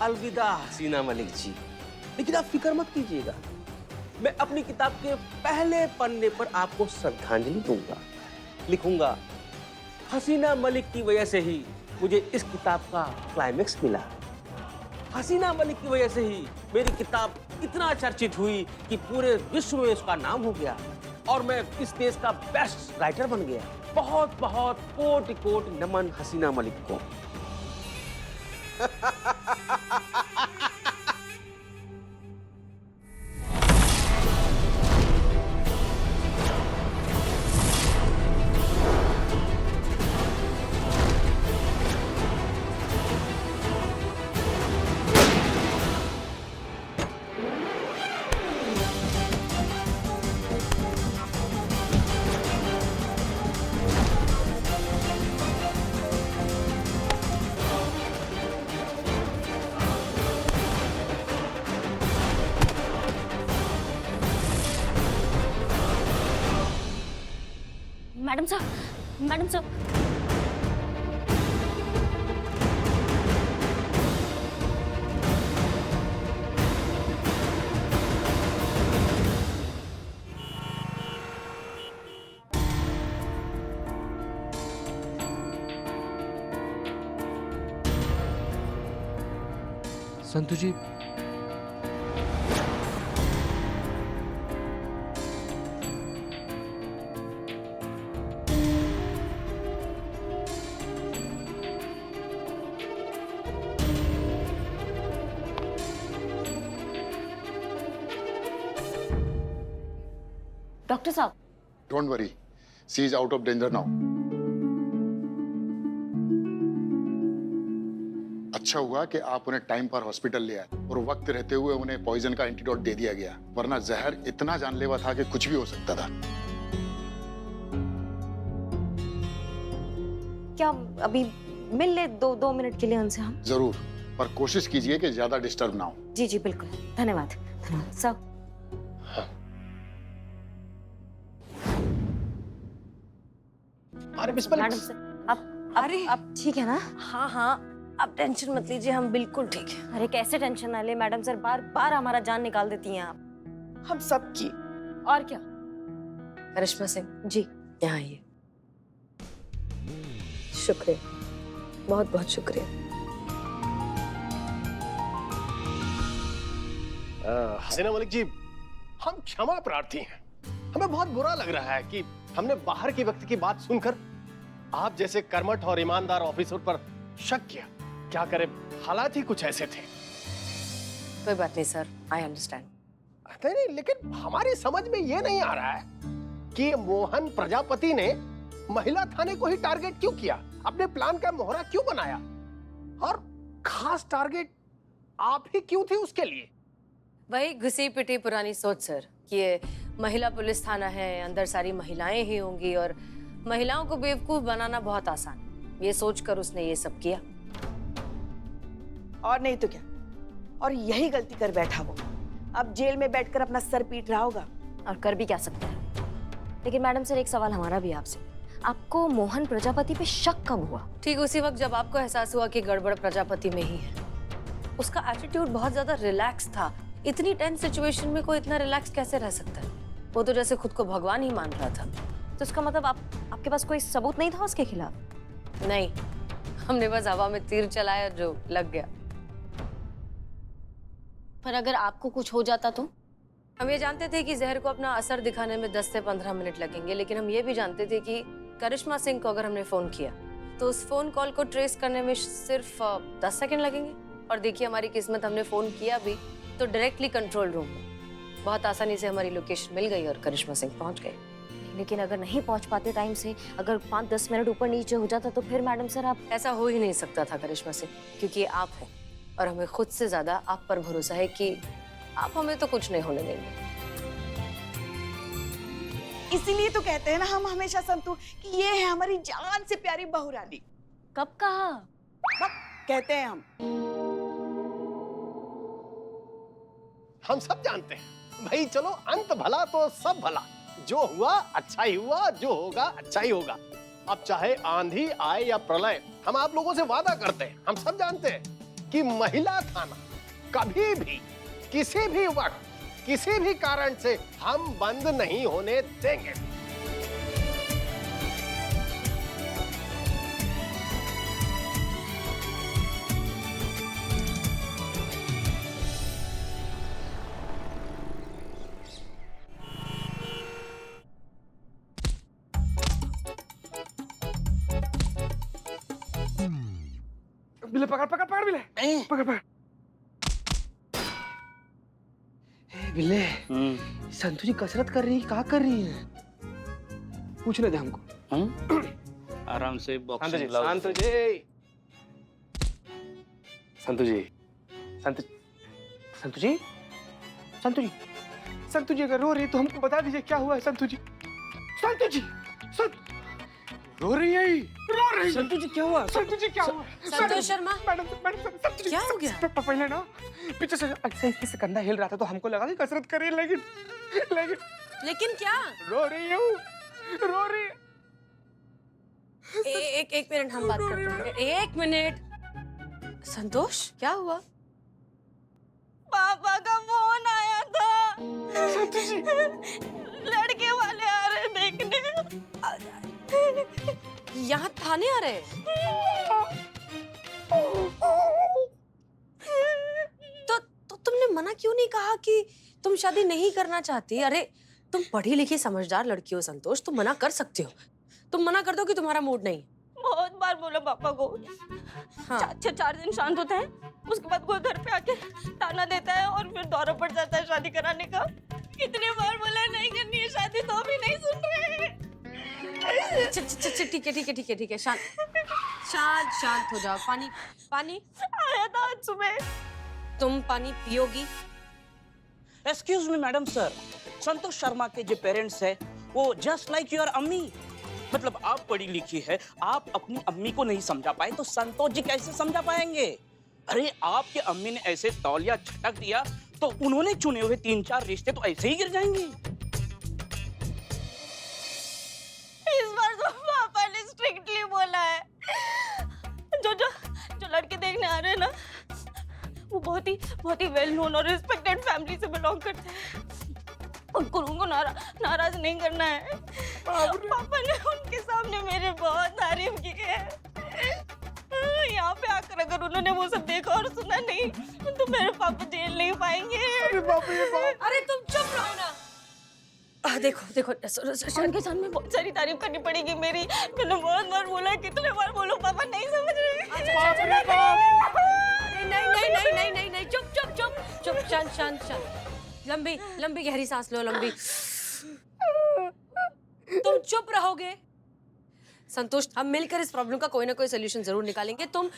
अलविदा हसीना मलिक जी। लेकिन आप फिक्र मत कीजिएगा, मैं अपनी किताब के पहले पन्ने पर आपको श्रद्धांजलि दूंगा। लिखूंगा, हसीना मलिक की वजह से ही मुझे इस किताब का क्लाइमेक्स मिला। हसीना मलिक की वजह से ही मेरी किताब इतना चर्चित हुई कि पूरे विश्व में उसका नाम हो गया और मैं इस देश का बेस्ट राइटर बन गया। बहुत बहुत कोटि कोटि नमन हसीना मलिक को। मैडम साहब, मैडम साहब। संतु जी, डॉक्टर साहब। Don't worry, she is out of danger now. अच्छा हुआ कि आप उन्हें टाइम पर हॉस्पिटल ले आए और वक्त रहते हुए उन्हें पॉइजन का एंटीडोट दे दिया गया, वरना जहर इतना जानलेवा था कि कुछ भी हो सकता था। क्या अभी मिल ले दो मिनट के लिए उनसे हम? जरूर, पर कोशिश कीजिए कि ज्यादा डिस्टर्ब ना हो। जी जी बिल्कुल, धन्यवाद धन्यवाद सब। अरे बिस्मिल्लाह। मैडम सर, अब ठीक है ना? हाँ हाँ, आप टेंशन मत लीजिए, हम बिल्कुल ठीक है। अरे कैसे टेंशन ना ले मैडम सर, बार बार हमारा जान निकाल देती हैं आप। हम सब की। और क्या? करिश्मा सिंह जी यहाँ आइए। शुक्रिया, बहुत बहुत शुक्रिया। हसीना मलिक जी, हम क्षमा प्रार्थी हैं। हमें बहुत बुरा लग रहा है कि हमने बाहर के व्यक्ति की बात सुनकर आप जैसे कर्मठ और ईमानदार ऑफिसर पर शक किया। क्या करें, हालात ही कुछ ऐसे थे। कोई बात नहीं सर, आई अंडरस्टैंड। नहीं, लेकिन हमारी समझ में ये नहीं आ रहा है कि मोहन प्रजापति ने महिला थाने को ही टारगेट क्यों किया, अपने प्लान का मोहरा क्यों बनाया, और खास टारगेट आप ही क्यों थे उसके लिए? वही घुसी पिटी पुरानी सोच सर कि ये महिला पुलिस थाना है, अंदर सारी महिलाएं ही होंगी और महिलाओं को बेवकूफ बनाना बहुत आसान। ये सोचकर उसने ये सब किया। और नहीं तो क्या, और यही गलती कर बैठा वो। अब जेल में बैठकर अपना सर पीट रहा होगा। और कर भी क्या सकते हैं। लेकिन मैडम सर एक सवाल हमारा भी आपसे, आपको मोहन प्रजापति पे शक कब हुआ? ठीक उसी वक्त जब आपको एहसास हुआ कि गड़बड़ प्रजापति में ही है। उसका एटीट्यूड बहुत ज्यादा रिलैक्स था। इतनी टेंस सिचुएशन में कोई इतना रिलैक्स कैसे रह सकता है? वो तो जैसे खुद को भगवान ही मान रहा था। तो इसका मतलब आपके पास कोई सबूत नहीं था उसके खिलाफ? नहीं, हमने बस हवा में तीर चलाया जो लग गया। पर अगर आपको कुछ हो जाता तो? हम ये जानते थे कि जहर को अपना असर दिखाने में 10 से 15 मिनट लगेंगे, लेकिन हम ये भी जानते थे कि करिश्मा सिंह को अगर हमने फोन किया तो उस फोन कॉल को ट्रेस करने में सिर्फ 10 सेकंड लगेंगे। और देखिए हमारी किस्मत, हमने फोन किया भी तो डायरेक्टली कंट्रोल रूम में। बहुत आसानी से हमारी लोकेशन मिल गई और करिश्मा सिंह पहुंच गए। लेकिन अगर नहीं पहुंच पाते टाइम से, अगर 5-10 मिनट ऊपर नीचे हो जाता तो फिर मैडम सर आप? ऐसा हो ही नहीं सकता था करिश्मा सिंह, क्योंकि ये आप हैं और हमें खुद से ज्यादा आप पर भरोसा है कि आप हमें तो कुछ नहीं होने देंगे। इसीलिए तो कहते हैं ना हम हमेशा संतु कि ये है हमारी जान से प्यारी बहुरानी। कब कहा? कहते हैं हम सब जानते हैं भाई, चलो अंत भला तो सब भला। जो हुआ अच्छा ही हुआ, जो होगा अच्छा ही होगा। अब चाहे आंधी आए या प्रलय, हम आप लोगों से वादा करते हैं, हम सब जानते हैं कि महिला थाना कभी भी किसी भी वक्त किसी भी कारण से हम बंद नहीं होने देंगे। बिल्ले पकड़ पकड़ पकड़ बिल्ले पकड़ पकड़। बिल्ले संतु जी कसरत कर रही है, क्या कर रही है? पूछने दे हमको। आराम से बॉक्सिंग संतु जी, संतु जी, संतु जी, संतु जी, संतु जी, संतु जी अगर रो रही है तो हमको बता दीजिए क्या हुआ है। संतु जी, संतु जी, रो रही है, रो रही है। संतु जी क्या हुआ? संतु जी क्या हुआ? संतोष शर्मा, मैडम संतु जी क्या हो गया? पहले ना पीछे से ऐसे कंधा हिल रहा था तो हमको लगा कि कसरत कर रही है, लेकिन लेकिन क्या? रो रही है, रो रही है। एक मिनट हम बात करते हैं। एक मिनट। संतोष क्या हुआ? पापा का फोन आया था। संतु जी, लड़के वाले आ रहे देखने। यहाँ थाने आ रहे? तो तुमने मना क्यों नहीं कहा कि तुम शादी नहीं करना चाहती? अरे तुम पढ़ी लिखी समझदार लड़की हो संतोष, तुम मना कर सकते हो। तुम मना कर दो कि तुम्हारा मूड नहीं। बहुत बार बोला पापा को। हाँ। 4 दिन शांत होता है, उसके बाद कोई घर पे आके ताना देता है और फिर दौरा पड़ जाता है शादी कराने का। कितने बार बोला नहीं करनी है शादी, तो भी नहीं सुन रहे। ठीक है शांत हो जाओ। पानी आया था आज सुबह। तुम पानी पियोगी? Excuse me madam sir, Santosh Sharma के जो पेरेंट्स है वो जस्ट लाइक योर अम्मी। मतलब आप पढ़ी लिखी है, आप अपनी अम्मी को नहीं समझा पाए तो संतोष जी कैसे समझा पाएंगे? अरे आपके अम्मी ने ऐसे तौलिया झटक दिया तो उन्होंने चुने हुए 3-4 रिश्ते तो ऐसे ही गिर जाएंगे। इस बार तो पापा ने स्ट्रिक्टली बोला है। जो लड़के देखने आ रहे हैं ना, वो बहुत ही वेल नोन और रिस्पेक्टेड फैमिली से बिलोंग करते हैं। उनको नाराज नहीं करना है। पापा ने उनके सामने मेरे बहुत तारीफ की है। यहाँ पे आकर अगर उन्होंने वो सब देखा और सुना नहीं तो मेरे पापा जेल नहीं पाएंगे। अरे तुम चुप रहो ना। देखो उनके सामने बहुत सारी तारीफ करनी पड़ेगी मेरी। मैंने बहुत बार बोला, कितने बार बोलो, पापा नहीं समझ रहे। नहीं, चुप, शांत। लंबी गहरी सांस लो, लंबी। तुम चुप रहोगे? संतोष, हम मिलकर इस प्रॉब्लम का कोई ना कोई सोल्यूशन जरूर निकालेंगे। तुम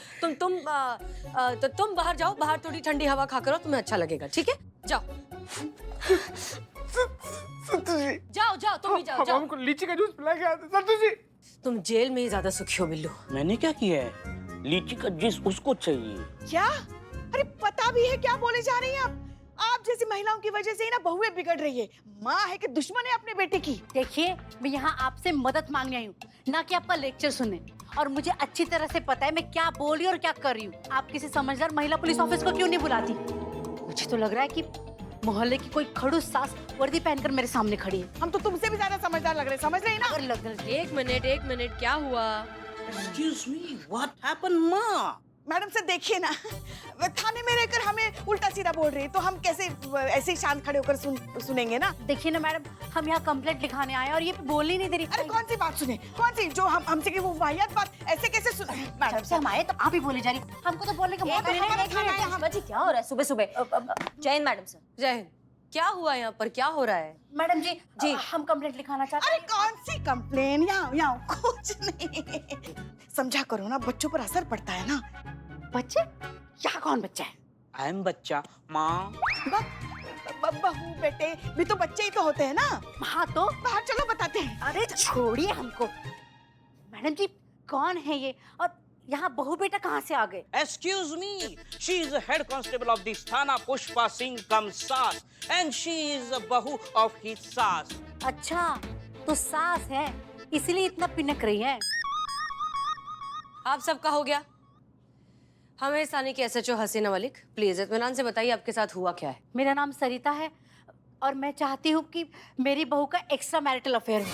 बाहर जाओ, बाहर थोड़ी ठंडी हवा खा करो, तुम्हें अच्छा लगेगा, ठीक है? जाओ तुम भी जाओ। हमको लीची का जूस पिला के आते। संतु जी, तुम जेल में ही ज्यादा सुखी हो बिल्लू। मैंने क्या किया है? लीची का जूस उसको चाहिए। क्या? अरे पता भी है क्या बोले जा रही हैं आप? आप जैसी महिलाओं की वजह से ही ना बहुएं बिगड़ रही है। माँ है कि दुश्मन है अपने बेटे की? देखिए, मैं यहाँ आपसे मदद मांगने आई हूँ, ना कि आपका लेक्चर सुनने। और मुझे अच्छी तरह से पता है मैं क्या बोल रही हूँ और क्या कर रही हूँ। आप किसी समझदार महिला पुलिस ऑफिस को क्यों नहीं बुलाती? मुझे तो लग रहा है कि मोहल्ले की कोई खड़ूस सास वर्दी पहनकर मेरे सामने खड़ी है। हम तो तुमसे भी ज्यादा समझदार लग रहे, समझ रही ना? अगर लग रही एक मिनट, क्या हुआ? एक्सक्यूज मी, व्हाट हैपेंड माँ? मैडम से देखिए ना, थाने में रहकर हमें उल्टा सीधा बोल रही है, तो हम कैसे ऐसे ही शांत खड़े होकर सुनेंगे ना? देखिए ना मैडम, हम यहाँ कंप्लेंट लिखाने आए और ये बोल ही नहीं दे रही। अरे कौन सी बात सुने? कौन सी? जो हमसे की वो वाहियात बात ऐसे कैसे सुने? मैडम से हम आए तो आप ही बोले जा रही, हमको तो बोलने का मौका नहीं। क्या हो रहा है सुबह? Jain madam sir. जय हिंद। क्या हुआ यहाँ पर? क्या हो रहा है? मैडम जी, हम कंप्लेंट लिखाना चाहते अरे कौन सी कंप्लेन? यहाँ कुछ नहीं। समझा करो ना, बच्चों पर असर पड़ता है ना। बच्चे? यहाँ कौन बच्चा है? आई एम बच्चा माँ। बहू बेटे भी तो बच्चे ही तो होते हैं ना। हाँ तो बाहर चलो बताते हैं। अरे छोड़िए हमको। मैडम जी, कौन है ये और यहाँ बहू बेटा कहाँ से आ गए? Excuse me, she is the head constable of this थाना, पुष्पा सिंह कम सास, and she is the बहू of his सास। अच्छा, तो सास है इसलिए इतना पिनक रही है। आप सबका हो गया? हमें इस थाने की एसएचओ हसीना मलिक, प्लीज इत्मीनान से बताइए आपके साथ हुआ क्या है। मेरा नाम सरिता है और मैं चाहती हूँ कि मेरी बहू का एक्स्ट्रा मैरिटल अफेयर हो।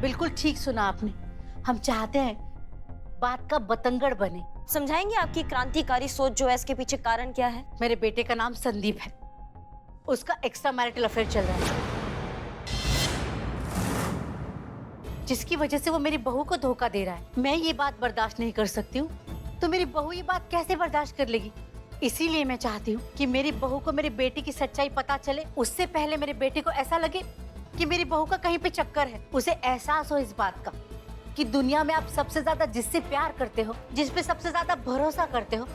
बिल्कुल ठीक सुना आपने। हम चाहते हैं बात का बतंगड़ बने। समझाएंगे आपकी क्रांतिकारी सोच जो है, इसके पीछे कारण क्या है? मेरे बेटे का नाम संदीप है, उसका एक्स्ट्रा मैरिटल अफेयर चल रहा है, जिसकी वजह से वो मेरी बहू को धोखा दे रहा है। मैं ये बात बर्दाश्त नहीं कर सकती हूँ, तो मेरी बहू ये बात कैसे बर्दाश्त कर लेगी? इसीलिए मैं चाहती हूँ कि मेरी बहू को मेरे बेटे की सच्चाई पता चले, उससे पहले मेरे बेटे को ऐसा लगे कि मेरी बहू का कहीं पे चक्कर है। उसे एहसास हो इस बात का कि दुनिया में आप सबसे ज्यादा जिससे प्यार करते हो, जिस पे सबसे ज्यादा भरोसा करते हो,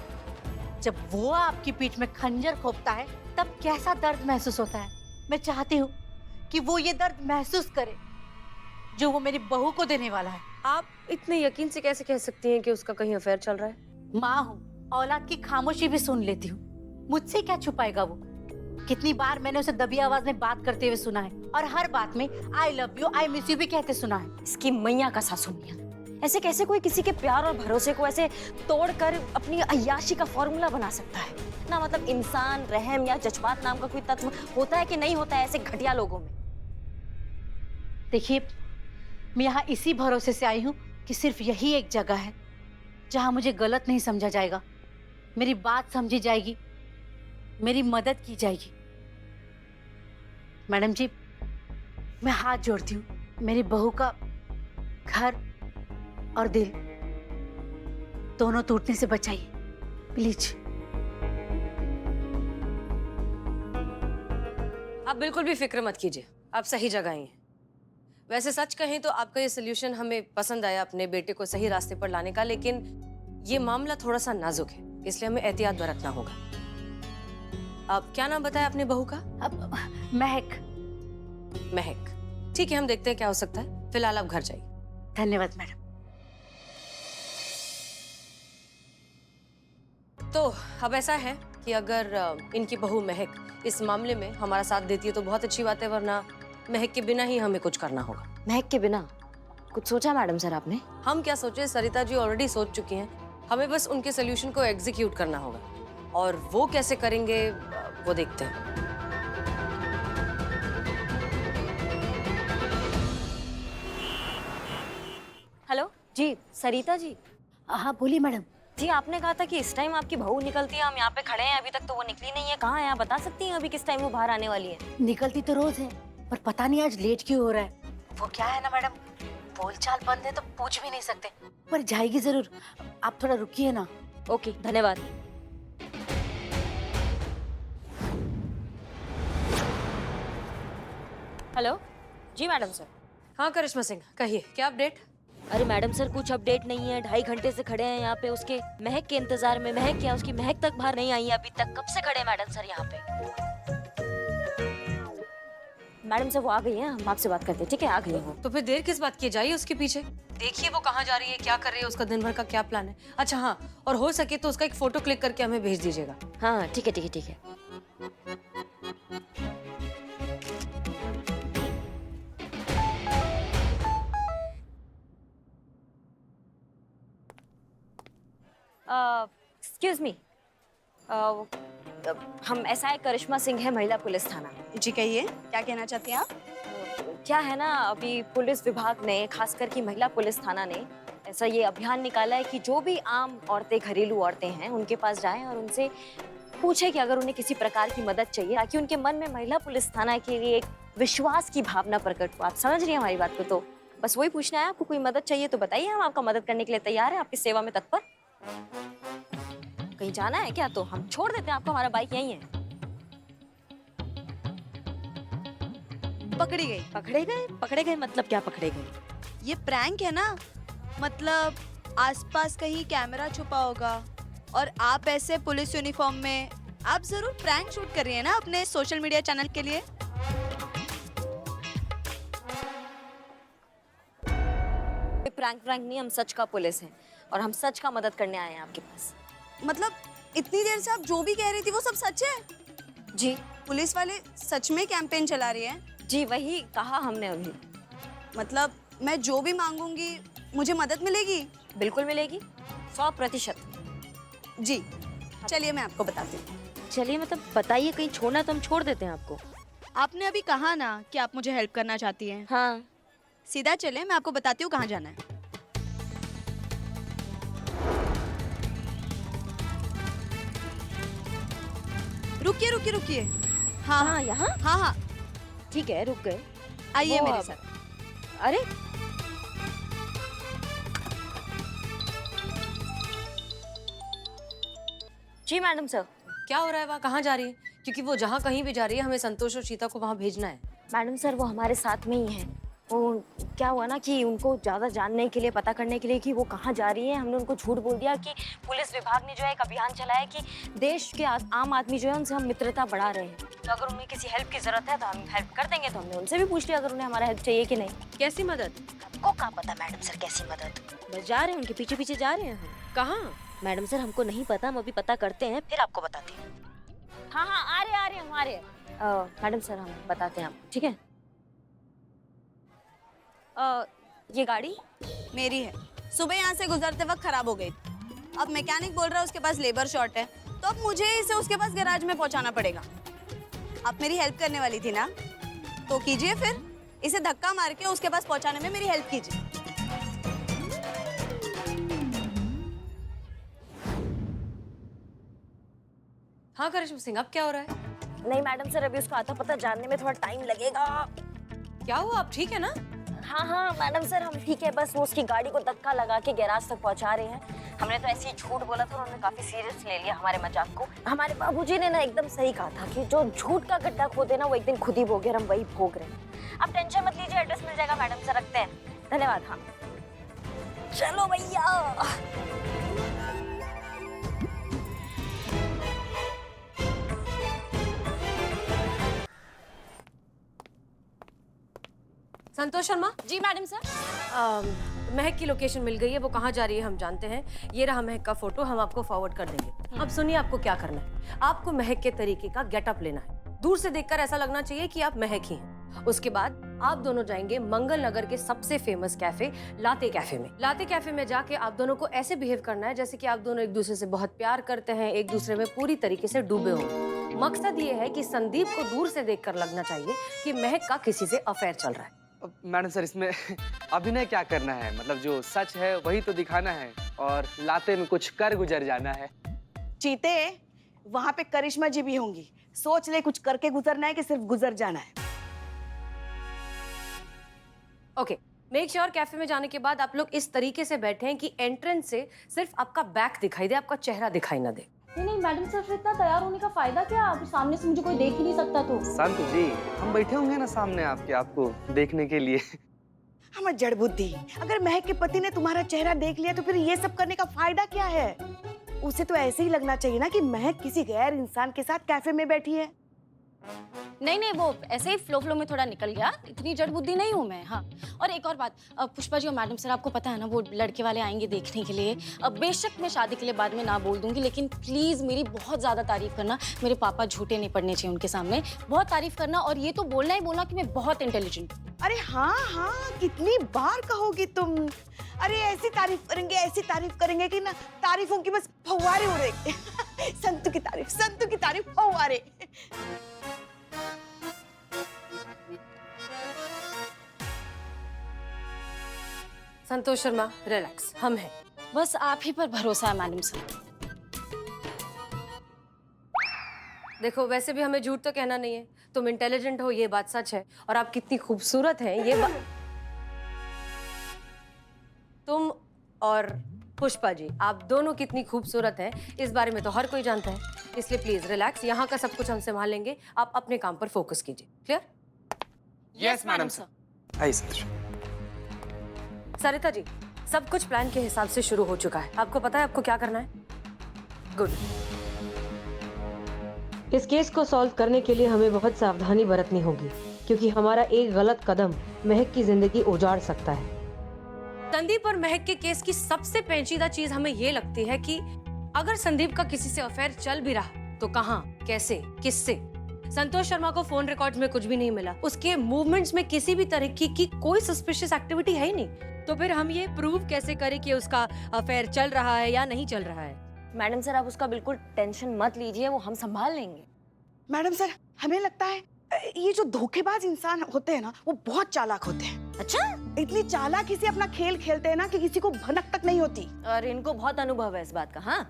जब वो आपकी पीठ में खंजर खोपता है तब कैसा दर्द महसूस होता है। मैं चाहती हूँ कि वो ये दर्द महसूस करे जो वो मेरी बहू को देने वाला है। आप इतने यकीन से कैसे कह सकती हैं कि उसका कहीं अफेयर चल रहा है? माँ हूँ, औलाद की खामोशी भी सुन लेती हूँ। मुझसे क्या छुपाएगा वो? कितनी बार मैंने उसे दबी आवाज में बात करते हुए सुना है, और हर बात में I love you, I miss you भी कहते सुना है। इसकी मैया का सासू मियां, ऐसे कैसे कोई किसी के प्यार और भरोसे को ऐसे तोड़कर अपनी अय्याशी का फॉर्मूला बना सकता है ना? मतलब इंसान, रहम या जज्बात नाम का कोई तत्व होता है कि नहीं होता है ऐसे घटिया लोगों में? देखिए, मैं यहाँ इसी भरोसे से आई हूँ कि सिर्फ यही एक जगह है जहाँ मुझे गलत नहीं समझा जाएगा, मेरी बात समझी जाएगी, मेरी मदद की जाएगी। मैडम जी, मैं हाथ जोड़ती हूँ, मेरी बहू का घर और दिल दोनों टूटने से बचाइए प्लीज। आप बिल्कुल भी फिक्र मत कीजिए, आप सही जगह ही हैं। वैसे सच कहें तो आपका ये सोल्यूशन हमें पसंद आया, अपने बेटे को सही रास्ते पर लाने का, लेकिन ये मामला थोड़ा सा नाजुक है, इसलिए हमें एहतियात बरतना होगा। आप क्या नाम बताया अपने बहू का? अब महक। महक, ठीक है, हम देखते हैं क्या हो सकता है। फिलहाल आप घर जाइए। धन्यवाद मैडम। तो अब ऐसा है कि अगर इनकी बहू महक इस मामले में हमारा साथ देती है तो बहुत अच्छी बात है, वरना महक के बिना ही हमें कुछ करना होगा। महक के बिना कुछ सोचा मैडम सर आपने? हम क्या सोचे, सरिता जी ऑलरेडी सोच चुकी हैं, हमें बस उनके सोल्यूशन को एग्जीक्यूट करना होगा, और वो कैसे करेंगे वो देखते हैं। हेलो जी, सरिता जी। हाँ बोलिए मैडम। जी, आपने कहा था कि इस टाइम आपकी बहू निकलती है, हम यहाँ पे खड़े हैं, अभी तक तो वो निकली नहीं है। कहाँ है आप बता सकती हैं अभी किस टाइम वो बाहर आने वाली है? निकलती तो रोज है, पर पता नहीं आज लेट क्यों हो रहा है। वो क्या है ना मैडम, बोलचाल बंद है तो पूछ भी नहीं सकते, पर जाएगी जरूर। आप थोड़ा रुकिए ना। ओके, धन्यवाद। हेलो जी मैडम सर। हाँ करिश्मा सिंह, कहिए क्या अपडेट? अरे मैडम सर, कुछ अपडेट नहीं है। 2.5 घंटे से खड़े हैं यहाँ पे उसके महक के इंतजार में। महक क्या, उसकी महक तक बाहर नहीं आई है अभी तक। कब से खड़े हैं मैडम सर यहाँ पे? मैडम सर वो आ गई हैं, हम आपसे बात करते हैं, ठीक है? आ गई हैं वो। तो फिर देर किस बात की, जाइए उसके पीछे, देखिए वो कहाँ जा रही है, क्या कर रही है, उसका दिन भर का क्या प्लान है। अच्छा हाँ, और हो सके तो उसका एक फोटो क्लिक करके हमें भेज दीजिएगा। हाँ ठीक है ठीक है ठीक है। एक्सक्यूज मी, हम SI करिश्मा सिंह है, महिला पुलिस थाना। जी कहिए, क्या कहना चाहती हैं आप? क्या है ना, अभी पुलिस विभाग ने, खासकर की महिला पुलिस थाना ने ऐसा ये अभियान निकाला है कि जो भी आम औरतें, घरेलू औरतें हैं, उनके पास जाएं और उनसे पूछें कि अगर उन्हें किसी प्रकार की मदद चाहिए, ताकि उनके मन में महिला पुलिस थाना के लिए एक विश्वास की भावना प्रकट हो। आप समझ रही हैं हमारी बात को? तो बस वही पूछना है, आपको कोई मदद चाहिए तो बताइए, हम आपका मदद करने के लिए तैयार हैं, आपकी सेवा में तत्पर। कहीं जाना है क्या? तो हम छोड़ देते हैं आपको, हमारा बाइक यहीं है। पकड़ी गई। पकड़े गए? पकड़े गए मतलब क्या पकड़े गए? ये प्रैंक है ना, मतलब आसपास कहीं कैमरा छुपा होगा और आप ऐसे पुलिस यूनिफॉर्म में, आप जरूर प्रैंक शूट कर रही है ना अपने सोशल मीडिया चैनल के लिए। प्रैंक नहीं, हम सच का पुलिस हैं और हम सच का मदद करने आए हैं आपके पास। मतलब इतनी देर से आप जो भी कह रही थी वो सब सच है? जी पुलिस वाले सच में कैंपेन चला रही है? जी, वही कहा हमने अभी। मतलब मैं जो भी मांगूंगी मुझे मदद मिलेगी? बिल्कुल मिलेगी, 100%। जी चलिए मैं आपको बताती हूँ। चलिए, मतलब बताइए, कहीं छोड़ना तो हम छोड़ देते हैं आपको। आपने अभी कहा ना कि आप मुझे हेल्प करना चाहती हैं। हाँ, सीधा चले, मैं आपको बताती हूँ कहाँ जाना है। रुकिए रुकिए रुकिए। हाँ हाँ, यहाँ हाँ हाँ ठीक है, रुक गए। आइए वो मेरे अब- साथ। अरे जी मैडम सर। क्या हो रहा है वहाँ, कहाँ जा रही है? क्योंकि वो जहाँ कहीं भी जा रही है हमें संतोष और शीता को वहाँ भेजना है। मैडम सर, वो हमारे साथ में ही है। वो क्या हुआ ना कि उनको ज़्यादा जानने के लिए, पता करने के लिए कि वो कहाँ जा रही है, हमने उनको झूठ बोल दिया कि पुलिस विभाग ने जो है एक अभियान चलाया कि देश के आम आदमी जो है उनसे हम मित्रता बढ़ा रहे हैं, तो अगर उन्हें किसी हेल्प की ज़रूरत है तो हम हेल्प कर देंगे। तो हमने उनसे भी पूछ लिया अगर उन्हें हमारा हेल्प चाहिए कि नहीं। कैसी मदद? आपको क्या पता मैडम सर कैसी मदद? बस जा रहे हैं, उनके पीछे पीछे जा रहे हैं हम। कहाँ? मैडम सर हमको नहीं पता, हम अभी पता करते हैं फिर आपको बताते हैं। हाँ हाँ, आ रहे हम आ रहे हैं। मैडम सर हम बताते हैं आपको, ठीक है? ये गाड़ी मेरी है, सुबह यहाँ से गुजरते वक्त खराब हो गई। अब मैकेनिक बोल रहा है उसके पास लेबर शॉर्ट है, तो अब मुझे इसे उसके पास गैराज में पहुँचाना पड़ेगा। आप मेरी हेल्प करने वाली थी ना, तो कीजिए फिर, इसे धक्का मार के उसके पास पहुँचाने में मेरी हेल्प कीजिए। हाँ करिश्मा सिंह, अब क्या हो रहा है? नहीं मैडम सर, अभी उसको आता पता जानने में थोड़ा टाइम लगेगा। क्या हुआ, आप ठीक है ना? हाँ हाँ मैडम सर हम ठीक है, बस वो उसकी गाड़ी को धक्का लगा के गैराज तक पहुंचा रहे हैं। हमने तो ऐसे ही झूठ बोला था, उन्होंने काफी सीरियस ले लिया हमारे मजाक को। हमारे बाबूजी ने ना एकदम सही कहा था कि जो झूठ का गड्ढा खोदे ना वो एक दिन खुद ही भोगे, हम वही भोग रहे हैं। आप टेंशन मत लीजिए, एड्रेस मिल जाएगा मैडम सर, रखते हैं। धन्यवाद। हाँ चलो भैया। संतोष शर्मा। जी मैडम सर। महक की लोकेशन मिल गई है, वो कहाँ जा रही है हम जानते हैं। ये रहा महक का फोटो, हम आपको फॉरवर्ड कर देंगे। अब सुनिए आपको क्या करना है। आपको महक के तरीके का गेटअप लेना है। दूर से देखकर ऐसा लगना चाहिए कि आप महक ही हैं। उसके बाद आप दोनों जाएंगे मंगल नगर के सबसे फेमस कैफे लाते कैफे में। लाते कैफे में जाके आप दोनों को ऐसे बिहेव करना है जैसे कि आप दोनों एक दूसरे से बहुत प्यार करते हैं, एक दूसरे में पूरी तरीके से डूबे हो। मकसद ये है कि संदीप को दूर से देखकर लगना चाहिए कि महक का किसी से अफेयर चल रहा है। मैडम सर, इसमें अभिनय क्या करना है? मतलब जो सच है वही तो दिखाना है, और लाते में कुछ कर गुजर जाना है। चीते, वहाँ पे करिश्मा जी भी होंगी, सोच ले कुछ करके गुजरना है कि सिर्फ गुजर जाना है। ओके, मेक श्योर कैफे में जाने के बाद आप लोग इस तरीके से बैठे हैं कि एंट्रेंस से सिर्फ आपका बैक दिखाई दे, आपका चेहरा दिखाई ना दे। नहीं मैडम सर, फिर इतना तैयार होने का फायदा क्या? आप सामने से मुझे कोई देख ही नहीं सकता तो। संतु जी, हम बैठे होंगे ना सामने आपके, आपको देखने के लिए। हमारी जड़ बुद्धि, अगर महक के पति ने तुम्हारा चेहरा देख लिया तो फिर ये सब करने का फायदा क्या है? उसे तो ऐसे ही लगना चाहिए ना कि महक किसी गैर इंसान के साथ कैफे में बैठी है। नहीं नहीं, वो ऐसे ही फ्लो में थोड़ा निकल गया, इतनी जड़ बुद्धि नहीं हूँ मैं। हाँ, और एक और बात, पुष्पा जी और मैडम सर, आपको पता है ना वो लड़के वाले आएंगे देखने के लिए। बेशक मैं शादी के लिए बाद में ना बोल दूंगी, लेकिन प्लीज मेरी बहुत ज्यादा तारीफ करना। मेरे पापा झूठे नहीं पड़ने चाहिए उनके सामने, बहुत तारीफ करना। और ये तो बोलना ही बोलना कि मैं बहुत इंटेलिजेंट। अरे हाँ हाँ, कितनी बार कहोगी तुम? अरे ऐसी तारीफ करेंगे कि ना तारीफों की बस फव्वारे उड़ेंगे। संतु की तारीफ फव्वारे। संतोष शर्मा, रिलैक्स, हम हैं। बस आप ही पर भरोसा है मैडम सर। देखो, वैसे भी हमें झूठ तो कहना नहीं है। तुम इंटेलिजेंट हो, ये बात सच है, और आप कितनी खूबसूरत हैं ये बात। तुम और पुष्पा जी, आप दोनों कितनी खूबसूरत हैं इस बारे में तो हर कोई जानता है। इसलिए प्लीज रिलैक्स, यहाँ का सब कुछ हम संभाल लेंगे। आप अपने काम पर फोकस कीजिए। क्लियर? Yes madam sir. आइए संतोष। सरिता जी, सब कुछ प्लान के हिसाब से शुरू हो चुका है। आपको पता है आपको क्या करना है? गुड। इस केस को सॉल्व करने के लिए हमें बहुत सावधानी बरतनी होगी, क्योंकि हमारा एक गलत कदम महक की जिंदगी उजाड़ सकता है। संदीप और महक के केस की सबसे पेचीदा चीज हमें ये लगती है कि अगर संदीप का किसी से अफेयर चल भी रहा तो कहाँ, कैसे, किससे। संतोष शर्मा को फोन रिकॉर्ड्स में कुछ भी नहीं मिला, उसके मूवमेंट्स में किसी भी तरह की कोई सस्पिशियस एक्टिविटी है ही नहीं। तो फिर हम ये प्रूव कैसे करें कि उसका अफेयर चल रहा है या नहीं चल रहा है? मैडम सर, आप उसका बिल्कुल टेंशन मत लीजिए, वो हम संभाल लेंगे। मैडम सर, हमें लगता है ये जो धोखेबाज इंसान होते हैं ना, वो बहुत चालाक होते हैं। अच्छा? इतनी चालाकी से अपना खेल खेलते हैं ना कि किसी को भनक तक नहीं होती। और इनको बहुत अनुभव है इस बात का। हाँ